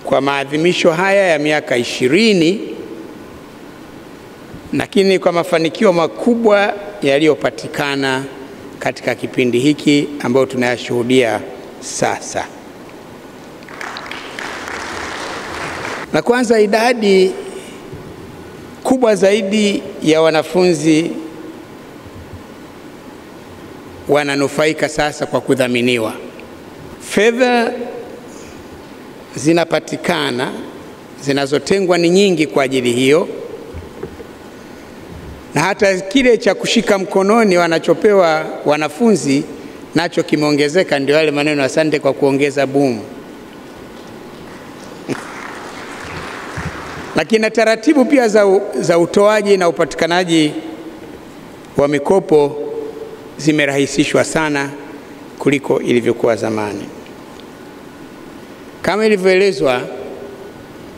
kwa maadhimisho haya ya miaka 20, lakini kwa mafanikio makubwa yaliyopatikana katika kipindi hiki ambayo tunayashuhudia sasa. Na kwanza, idadi kubwa zaidi ya wanafunzi wananufaika sasa kwa kudhaminiwa. Fedha zinapatikana zinazotengwa ni nyingi kwa ajili hiyo, na hata kile cha kushika mkononi wanachopewa wanafunzi nacho kimeongezeka. Ndio yale maneno asante kwa kuongeza boom. Lakini taratibu pia za utoaji na upatikanaji wa mikopo zimerahisishwa sana kuliko ilivyokuwa zamani. Kama ilivyoelezwa,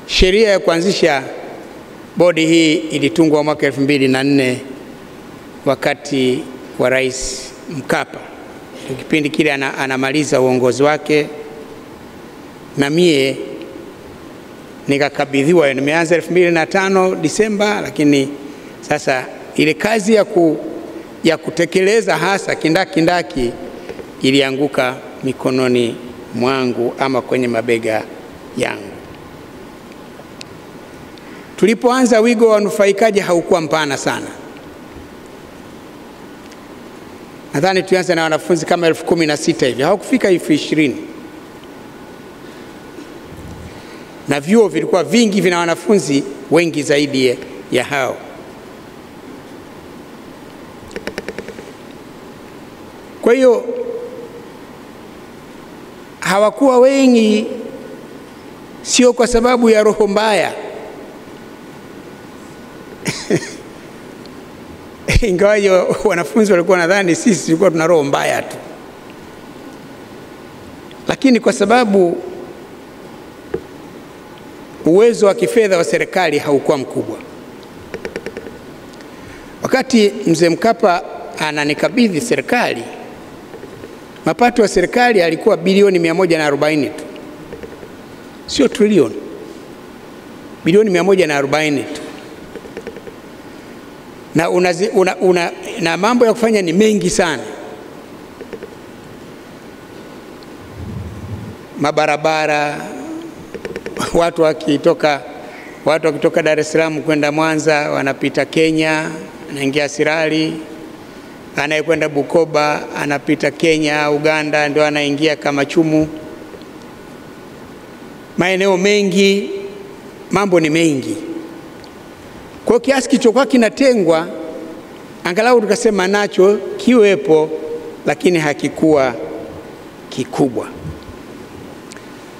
sheria ya kuanzisha bodi hii ilitungwa mwaka 2004 wakati wa Rais Mkapa. Kipindi kile anamaliza uongozi wake, na mie nikakabidhiwa. Nimeanza 2005 Disemba, lakini sasa ile kazi ya kutekeleza hasa kindaki ilianguka mikononi mwangu ama kwenye mabega yangu. Tulipoanza, wigo wa wanufaikaji haukuwa mpana sana. Nadhani tuanze na wanafunzi kama 16,000 hivi, hawakufika 20,000. Na vyuo vilikuwa vingi vina wanafunzi wengi zaidi ya hao. Kwa hiyo hawakuwa wengi, sio kwa sababu ya roho mbaya ingawaje wanafunzi walikuwa nadhani sisi tulikuwa tuna roho mbaya tu, lakini kwa sababu uwezo wa kifedha wa serikali haukuwa mkubwa. Wakati Mzee Mkapa ananikabidhi serikali, mapato ya serikali yalikuwa bilioni 140 tu, sio trilioni, bilioni 140 tu. Na mambo ya kufanya ni mengi sana. Mabarabara, watu wakitoka Dar es Salaam kwenda Mwanza wanapita Kenya, anaingia Sirari. Anayekwenda Bukoba anapita Kenya, Uganda, ndio anaingia Kamachumu. Maeneo mengi, mambo ni mengi. Kwa kiasi kilichokuwa kinatengwa, angalau tukasema nacho kiwepo, lakini hakikuwa kikubwa.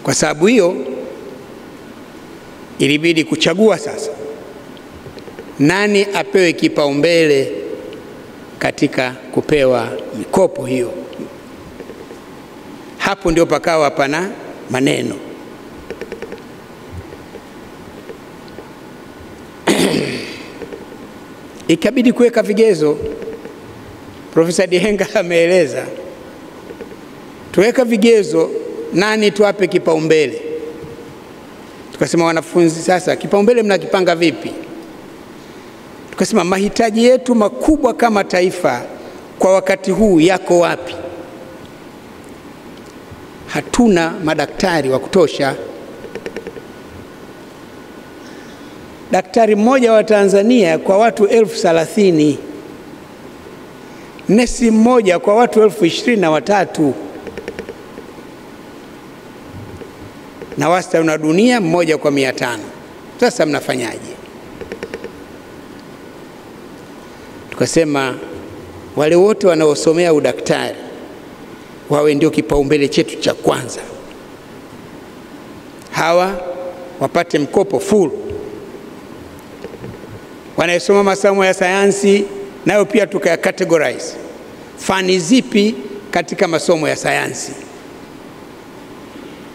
Kwa sababu hiyo ilibidi kuchagua sasa nani apewe kipaumbele katika kupewa mikopo hiyo. Hapo ndio pakawa pana maneno. Ikabidi kuweka vigezo. Profesa Dihenga ameeleza, tuweka vigezo nani tuwape kipaumbele. Tukasema wanafunzi, sasa kipaumbele mnakipanga vipi? Tukasema mahitaji yetu makubwa kama taifa kwa wakati huu yako wapi? Hatuna madaktari wa kutosha. Daktari mmoja wa Tanzania kwa watu 30,000, nesi mmoja kwa watu 23,000, na wastani wa dunia mmoja kwa 500. Sasa mnafanyaje? Tukasema wale wote wanaosomea udaktari wawe ndio kipaumbele chetu cha kwanza. Hawa wapate mkopo full. Wanayosoma masomo ya sayansi nayo pia tukacategorize. Fani zipi katika masomo ya sayansi?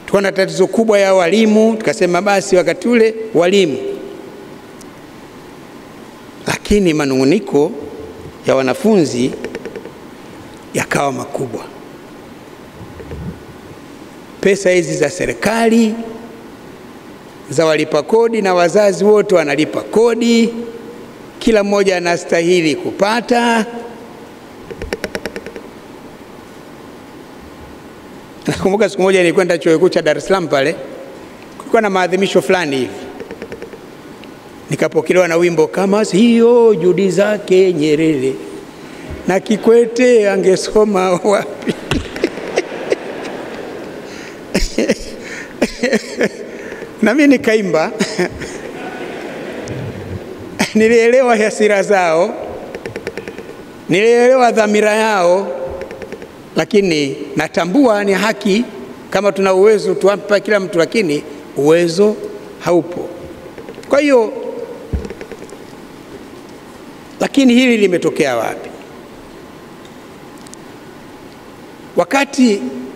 Tukaona tatizo kubwa ya walimu, tukasema basi wakati ule walimu. Lakini manunguniko ya wanafunzi yakawa makubwa. Pesa hizi za serikali za walipa kodi na wazazi wote wanalipa kodi, kila mmoja anastahili kupata. Nakumbuka siku moja nilikwenda chuo kikuu cha Dar es Salaam, pale kulikuwa na maadhimisho fulani hivi, nikapokelewa na wimbo kama sio juhudi zake Nyerere na Kikwete angesoma wapi? Na mimi nikaimba. Nilielewa hasira zao, nilielewa dhamira yao, lakini natambua ni haki, kama tuna uwezo tuampa kila mtu, lakini uwezo haupo. Kwa hiyo, lakini hili limetokea wapi?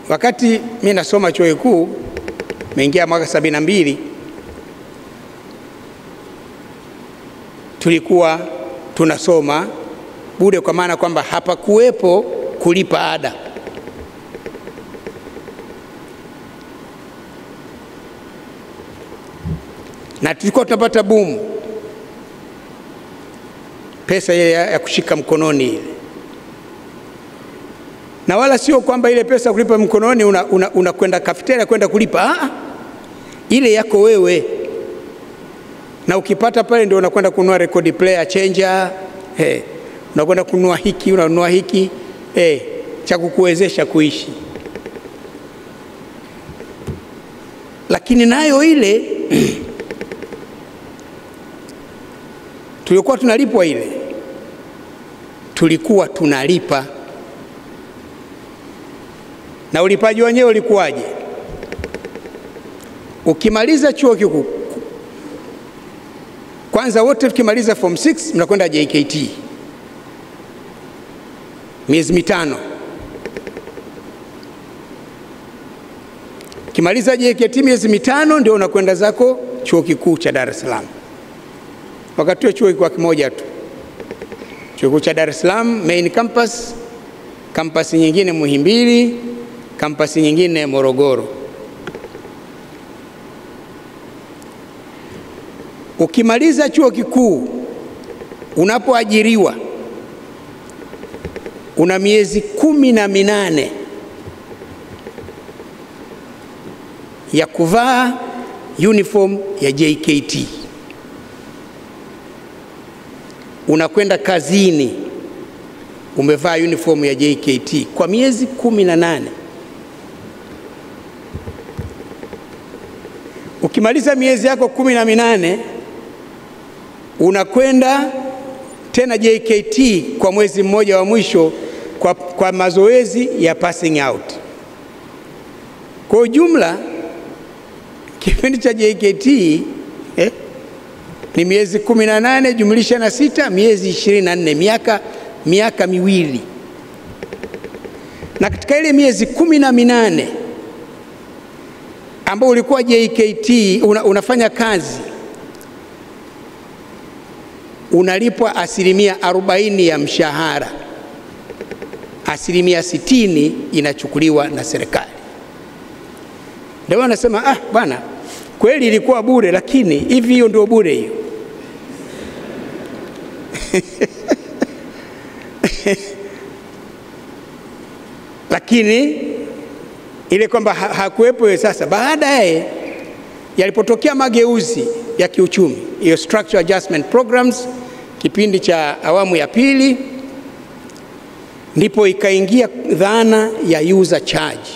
Wakati mimi nasoma chuo kikuu, nimeingia mwaka 72, tulikuwa tunasoma bure, kwa maana kwamba hapakuwepo kulipa ada. Na tulikuwa tunapata boom, pesa ya kushika mkononi ile. Na wala sio kwamba ile pesa kulipa mkononi unakwenda cafeteria kwenda kulipa. Ile yako wewe. Na ukipata pale ndio unakwenda kununua record player changer, unakwenda kununua hiki, unanunua hiki, cha kukuwezesha kuishi. Lakini nayo ile tulikuwa tunalipwa ile. Tulikuwa tunalipa. Na ulipaji wenyewe ulikuwaje? Ukimaliza chuo kikuu, kwanza wote tukimaliza form 6 mnakwenda JKT. Miezi 5. Ukimaliza JKT miezi 5 ndio unakwenda zako chuo kikuu cha Dar es Salaam. Wakati chuo kikuu kimoja tu. Chuo kikuu cha Dar es Salaam main campus, campus nyingine Muhimbili, campus nyingine Morogoro. Ukimaliza chuo kikuu, unapoajiriwa una miezi 18 ya kuvaa uniform ya JKT. Unakwenda kazini umevaa uniform ya JKT kwa miezi 18. Ukimaliza miezi yako 18 unakwenda tena JKT kwa mwezi mmoja wa mwisho kwa mazoezi ya passing out. Kwa ujumla kipindi cha JKT ni miezi 18 jumlisha na 6, miezi 24, miaka miwili. Na katika ile miezi 18 ambao ulikuwa JKT unafanya kazi, unalipwa 40% ya mshahara. 60% inachukuliwa na serikali. Ndio wanasema bwana, kweli ilikuwa bure, lakini hivi hiyo ndio bure hiyo. Lakini ile kwamba hakuwepo. Sasa baadaye yalipotokea mageuzi ya kiuchumi, hiyo structural adjustment programs, kipindi cha awamu ya pili, ndipo ikaingia dhana ya user charge,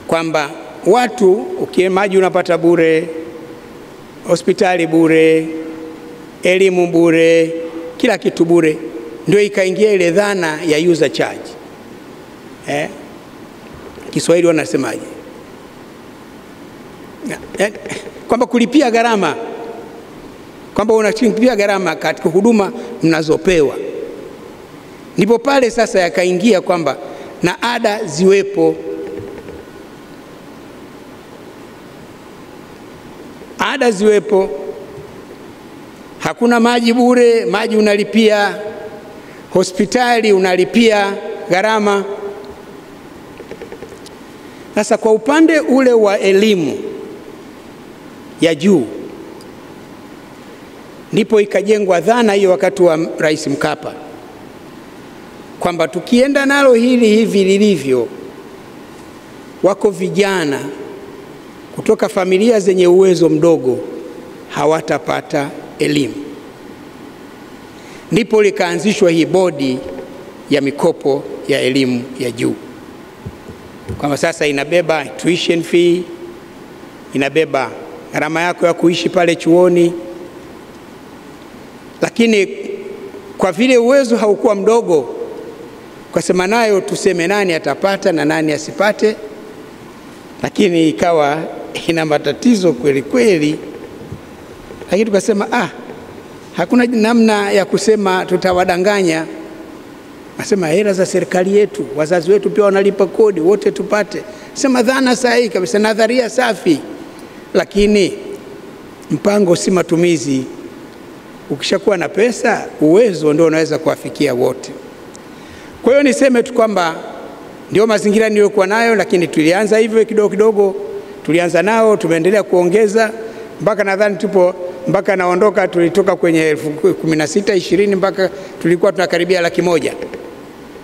kwamba watu ukiemaji unapata bure, hospitali bure, elimu bure, kila kitu bure. Ndio ikaingia ile dhana ya user charge. Kiswahili wanasemaje? Kwamba kulipia gharama, kwamba unalipia gharama katika huduma mnazopewa. Ndipo pale sasa yakaingia kwamba na ada ziwepo. Ada ziwepo. Hakuna maji bure, maji unalipia. Hospitali unalipia gharama. Sasa kwa upande ule wa elimu, ya juu. Ndipo ikajengwa dhana hiyo wakati wa Rais Mkapa kwamba tukienda nalo hili hivi lilivyo, wako vijana kutoka familia zenye uwezo mdogo hawatapata elimu. Ndipo likaanzishwa hii bodi ya mikopo ya elimu ya juu, kwamba sasa inabeba tuition fee, inabeba gharama yako ya kuishi pale chuoni. Lakini kwa vile uwezo haukuwa mdogo, kwa sema nayo tuseme nani atapata na nani asipate, lakini ikawa ina matatizo kweli kweli. Lakini tukasema hakuna namna ya kusema tutawadanganya. Nasema hela za serikali yetu, wazazi wetu pia wanalipa kodi, wote tupate. Sema dhana sahihi kabisa, nadharia safi, lakini mpango si matumizi. Ukishakuwa na pesa, uwezo ndio unaweza kuwafikia wote. Kwa hiyo niseme tu kwamba ndio mazingira niliyokuwa nayo, lakini tulianza hivyo kidogo kidogo, tulianza nao, tumeendelea kuongeza mpaka nadhani mpaka naondoka tulitoka kwenye 16 20 mpaka tulikuwa tunakaribia 100,000.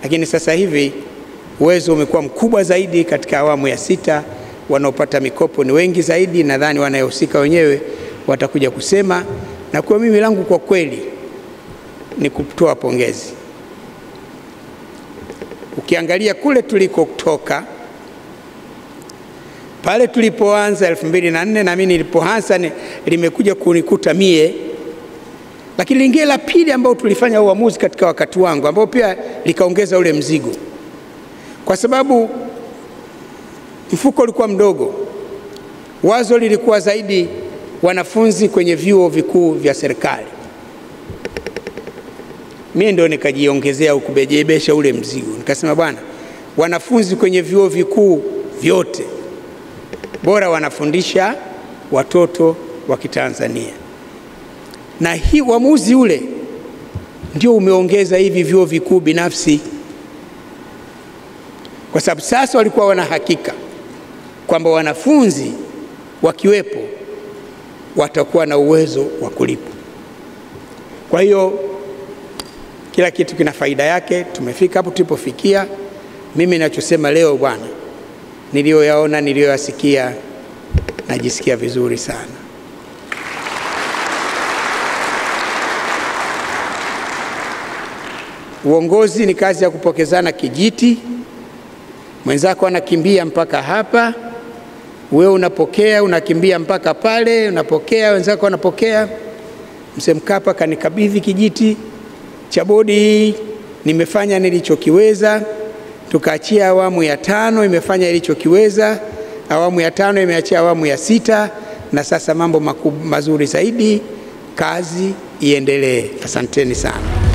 Lakini sasa hivi uwezo umekuwa mkubwa zaidi. Katika awamu ya 6 wanaopata mikopo ni wengi zaidi, nadhani wanayohusika wenyewe watakuja kusema. Na kwa mimi langu kwa kweli ni kutoa pongezi. Ukiangalia kule tulikotoka, pale tulipoanza 2004 na mimi nilipoanza limekuja kunikuta mie, lakini lingine la pili ambao tulifanya uamuzi katika wakati wangu ambao pia likaongeza ule mzigo, kwa sababu mfuko ulikuwa mdogo. Wazo lilikuwa zaidi wanafunzi kwenye vyuo vikuu vya serikali. Mimi ndio nikajiongezea ukubejebesha ule mzigo, nikasema bwana, wanafunzi kwenye vyuo vikuu vyote bora wanafundisha watoto wa Kitanzania. Na hii uamuzi ule ndio umeongeza hivi vyuo vikuu binafsi, kwa sababu sasa walikuwa wana hakika kwamba wanafunzi wakiwepo watakuwa na uwezo wa kulipa. Kwa hiyo kila kitu kina faida yake. Tumefika hapo tulipofikia. Mimi ninachosema leo bwana, niliyoyaona, niliyoyasikia, najisikia vizuri sana. Uongozi ni kazi ya kupokezana kijiti. Mwenzako anakimbia mpaka hapa, wewe unapokea, unakimbia mpaka pale, unapokea, wenzako wanapokea. Mzee Mkapa kanikabidhi kijiti cha bodi, nimefanya nilichokiweza. Tukaachia awamu ya 5, imefanya ilichokiweza. Awamu ya 5 imeachia awamu ya 6, na sasa mambo mazuri zaidi. Kazi iendelee. Asanteni sana.